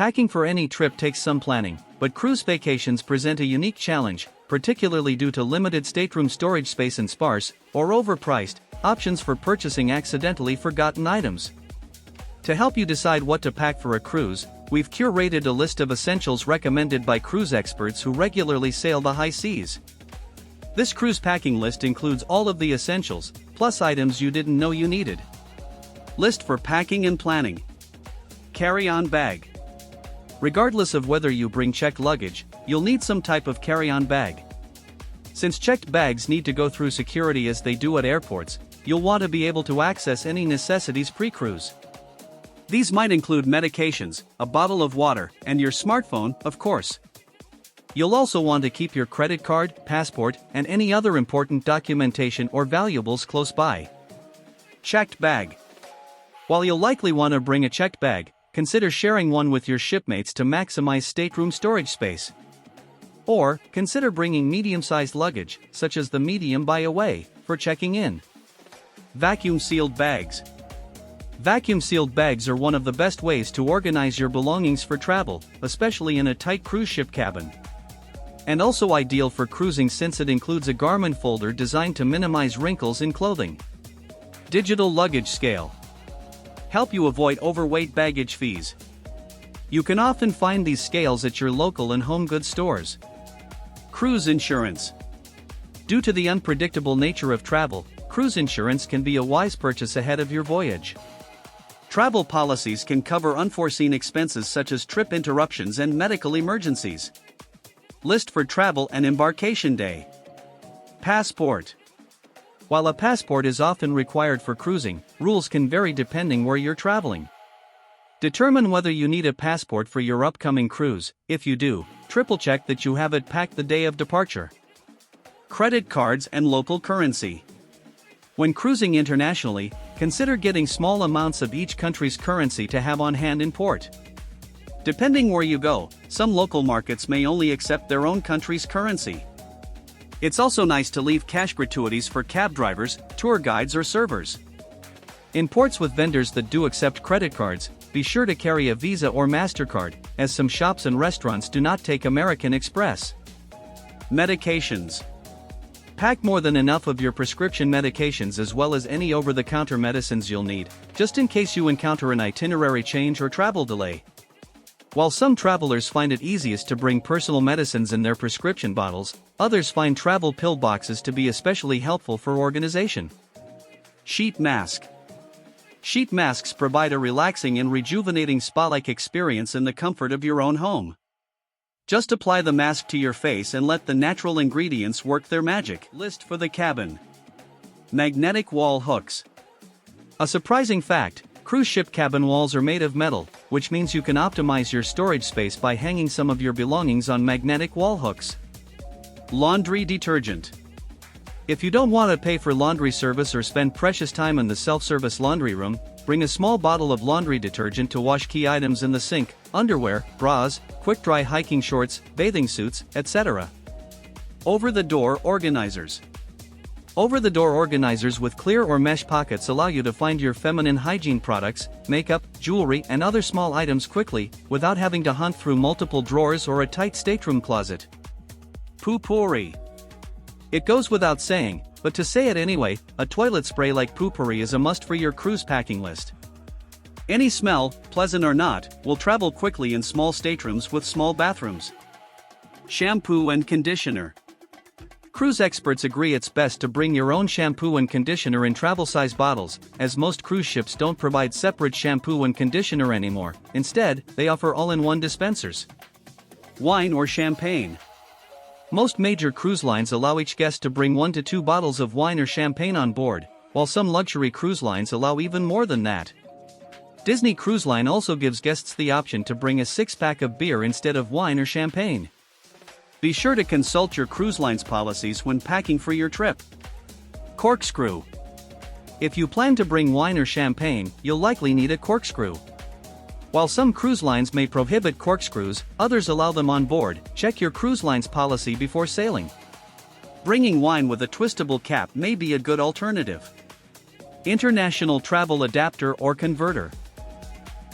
Packing for any trip takes some planning, but cruise vacations present a unique challenge, particularly due to limited stateroom storage space and sparse, or overpriced, options for purchasing accidentally forgotten items. To help you decide what to pack for a cruise, we've curated a list of essentials recommended by cruise experts who regularly sail the high seas. This cruise packing list includes all of the essentials, plus items you didn't know you needed. List for packing and planning. Carry-on bag. Regardless of whether you bring checked luggage, you'll need some type of carry-on bag. Since checked bags need to go through security as they do at airports, you'll want to be able to access any necessities pre-cruise. These might include medications, a bottle of water, and your smartphone, of course. You'll also want to keep your credit card, passport, and any other important documentation or valuables close by. Checked bag. While you'll likely want to bring a checked bag, consider sharing one with your shipmates to maximize stateroom storage space. Or, consider bringing medium-sized luggage, such as the medium by away, for checking in. Vacuum-sealed bags. Vacuum-sealed bags are one of the best ways to organize your belongings for travel, especially in a tight cruise ship cabin. And also ideal for cruising since it includes a garment folder designed to minimize wrinkles in clothing. Digital luggage scale. Help you avoid overweight baggage fees. You can often find these scales at your local and home goods stores. Cruise insurance. Due to the unpredictable nature of travel, cruise insurance can be a wise purchase ahead of your voyage. Travel policies can cover unforeseen expenses such as trip interruptions and medical emergencies. List for travel and embarkation day. Passport. While a passport is often required for cruising, rules can vary depending where you're traveling. Determine whether you need a passport for your upcoming cruise. If you do, triple check that you have it packed the day of departure. Credit cards and local currency. When cruising internationally, consider getting small amounts of each country's currency to have on hand in port. Depending where you go, some local markets may only accept their own country's currency. It's also nice to leave cash gratuities for cab drivers, tour guides, or servers. In ports with vendors that do accept credit cards, be sure to carry a Visa or MasterCard, as some shops and restaurants do not take American Express. Medications. Pack more than enough of your prescription medications as well as any over-the-counter medicines you'll need, just in case you encounter an itinerary change or travel delay. While some travelers find it easiest to bring personal medicines in their prescription bottles, others find travel pill boxes to be especially helpful for organization. Sheet mask. Sheet masks provide a relaxing and rejuvenating spa-like experience in the comfort of your own home. Just apply the mask to your face and let the natural ingredients work their magic. List for the cabin. Magnetic wall hooks. A surprising fact, cruise ship cabin walls are made of metal, which means you can optimize your storage space by hanging some of your belongings on magnetic wall hooks. Laundry detergent. If you don't want to pay for laundry service or spend precious time in the self-service laundry room, bring a small bottle of laundry detergent to wash key items in the sink: underwear, bras, quick-dry hiking shorts, bathing suits, etc. Over-the-door organizers. Over-the-door organizers with clear or mesh pockets allow you to find your feminine hygiene products, makeup, jewelry, and other small items quickly, without having to hunt through multiple drawers or a tight stateroom closet. Poo-pourri. It goes without saying, but to say it anyway, a toilet spray like poo-pourri is a must for your cruise packing list. Any smell, pleasant or not, will travel quickly in small staterooms with small bathrooms. Shampoo and conditioner. Cruise experts agree it's best to bring your own shampoo and conditioner in travel-size bottles, as most cruise ships don't provide separate shampoo and conditioner anymore. Instead, they offer all-in-one dispensers. Wine or champagne. Most major cruise lines allow each guest to bring 1 to 2 bottles of wine or champagne on board, while some luxury cruise lines allow even more than that. Disney Cruise Line also gives guests the option to bring a 6-pack of beer instead of wine or champagne. Be sure to consult your cruise line's policies when packing for your trip. Corkscrew. If you plan to bring wine or champagne, you'll likely need a corkscrew. While some cruise lines may prohibit corkscrews, others allow them on board. Check your cruise line's policy before sailing. Bringing wine with a twistable cap may be a good alternative. International travel adapter or converter.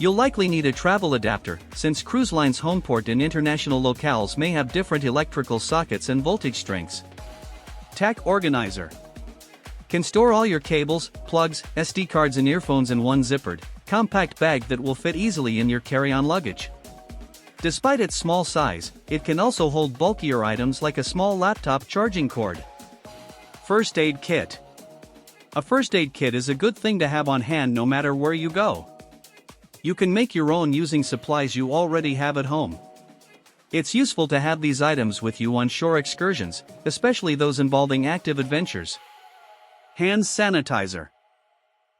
You'll likely need a travel adapter, since cruise lines' homeport and international locales may have different electrical sockets and voltage strengths. Tack organizer. Can store all your cables, plugs, SD cards and earphones in one zippered, compact bag that will fit easily in your carry-on luggage. Despite its small size, it can also hold bulkier items like a small laptop charging cord. First aid kit. A first aid kit is a good thing to have on hand no matter where you go. You can make your own using supplies you already have at home. It's useful to have these items with you on shore excursions, especially those involving active adventures. Hand sanitizer.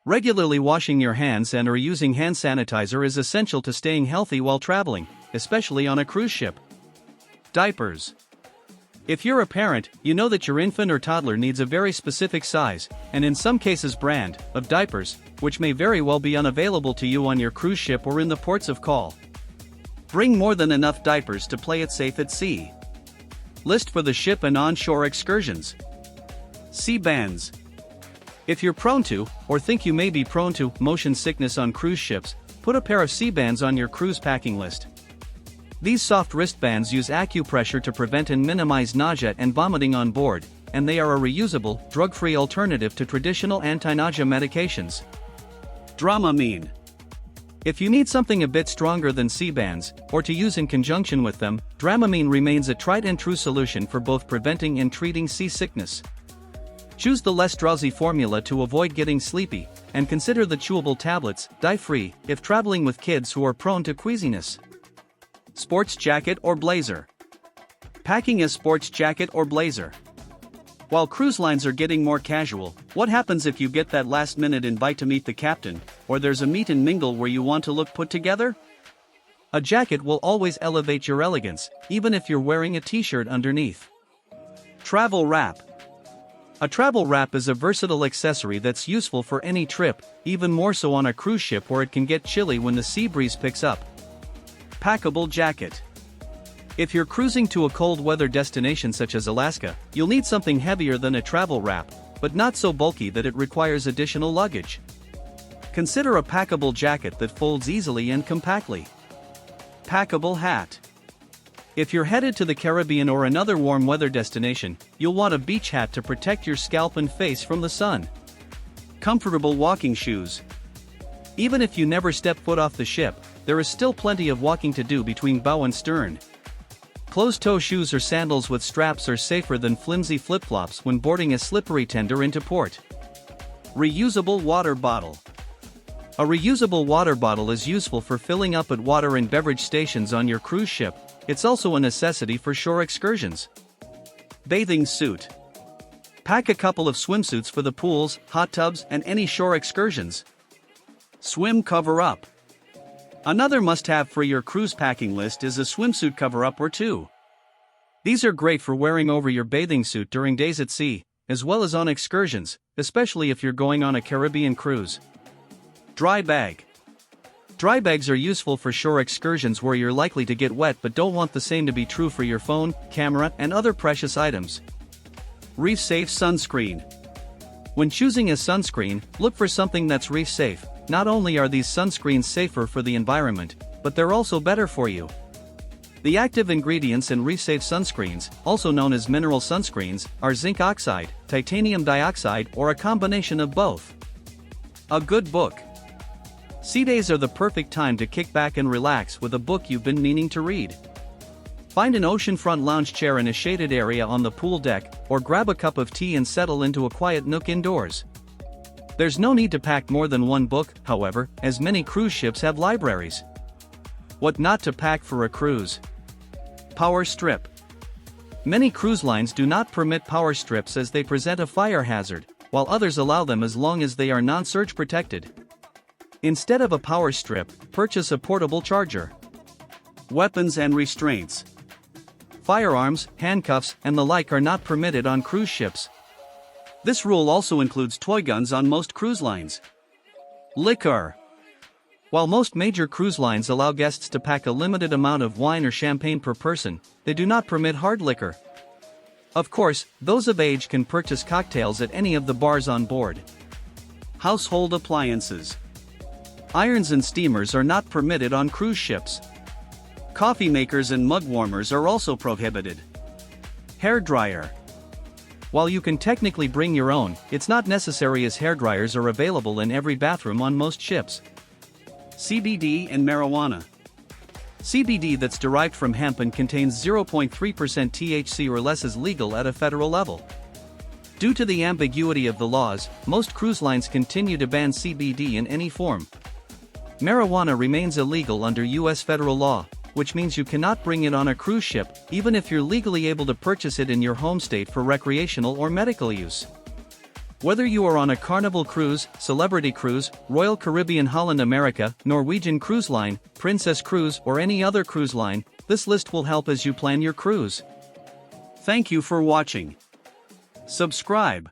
Regularly washing your hands and/or using hand sanitizer is essential to staying healthy while traveling, especially on a cruise ship. Diapers. If you're a parent, you know that your infant or toddler needs a very specific size, and in some cases brand, of diapers, which may very well be unavailable to you on your cruise ship or in the ports of call. Bring more than enough diapers to play it safe at sea. List for the ship and on-shore excursions. Sea bands. If you're prone to, or think you may be prone to, motion sickness on cruise ships, put a pair of sea bands on your cruise packing list. These soft wristbands use acupressure to prevent and minimize nausea and vomiting on board, and they are a reusable, drug-free alternative to traditional anti-nausea medications. Dramamine. If you need something a bit stronger than sea bands, or to use in conjunction with them, Dramamine remains a tried-and-true solution for both preventing and treating seasickness. Choose the less drowsy formula to avoid getting sleepy, and consider the chewable tablets, dye-free, if traveling with kids who are prone to queasiness. Sports jacket or blazer. Packing a sports jacket or blazer. While cruise lines are getting more casual, what happens if you get that last-minute invite to meet the captain, or there's a meet and mingle where you want to look put together? A jacket will always elevate your elegance, even if you're wearing a t-shirt underneath. Travel wrap. A travel wrap is a versatile accessory that's useful for any trip, even more so on a cruise ship where it can get chilly when the sea breeze picks up. Packable jacket. If you're cruising to a cold weather destination such as Alaska, you'll need something heavier than a travel wrap, but not so bulky that it requires additional luggage. Consider a packable jacket that folds easily and compactly. Packable hat. If you're headed to the Caribbean or another warm weather destination, you'll want a beach hat to protect your scalp and face from the sun. Comfortable walking shoes. Even if you never step foot off the ship, there is still plenty of walking to do between bow and stern. Closed-toe shoes or sandals with straps are safer than flimsy flip-flops when boarding a slippery tender into port. Reusable water bottle. A reusable water bottle is useful for filling up at water and beverage stations on your cruise ship. It's also a necessity for shore excursions. Bathing suit. Pack a couple of swimsuits for the pools, hot tubs, and any shore excursions. Swim cover-up. Another must-have for your cruise packing list is a swimsuit cover-up or two. These are great for wearing over your bathing suit during days at sea, as well as on excursions, especially if you're going on a Caribbean cruise. Dry bag. Dry bags are useful for shore excursions where you're likely to get wet but don't want the same to be true for your phone, camera, and other precious items. Reef-safe sunscreen. When choosing a sunscreen, look for something that's reef-safe. Not only are these sunscreens safer for the environment, but they're also better for you. The active ingredients in reef-safe sunscreens, also known as mineral sunscreens, are zinc oxide, titanium dioxide, or a combination of both. A good book. Sea days are the perfect time to kick back and relax with a book you've been meaning to read. Find an oceanfront lounge chair in a shaded area on the pool deck, or grab a cup of tea and settle into a quiet nook indoors. There's no need to pack more than one book, however, as many cruise ships have libraries. What not to pack for a cruise? Power strip. Many cruise lines do not permit power strips as they present a fire hazard, while others allow them as long as they are non-surge protected. Instead of a power strip, purchase a portable charger. Weapons and restraints. Firearms, handcuffs, and the like are not permitted on cruise ships. This rule also includes toy guns on most cruise lines. Liquor. While most major cruise lines allow guests to pack a limited amount of wine or champagne per person, they do not permit hard liquor. Of course, those of age can purchase cocktails at any of the bars on board. Household appliances. Irons and steamers are not permitted on cruise ships. Coffee makers and mug warmers are also prohibited. Hair dryer. While you can technically bring your own, it's not necessary as hairdryers are available in every bathroom on most ships. CBD and marijuana. CBD that's derived from hemp and contains 0.3% THC or less is legal at a federal level. Due to the ambiguity of the laws, most cruise lines continue to ban CBD in any form. Marijuana remains illegal under U.S. federal law, which means you cannot bring it on a cruise ship, even if you're legally able to purchase it in your home state for recreational or medical use. Whether you are on a Carnival Cruise, Celebrity Cruise, Royal Caribbean Holland America, Norwegian Cruise Line, Princess Cruise or any other cruise line, this list will help as you plan your cruise. Thank you for watching. Subscribe.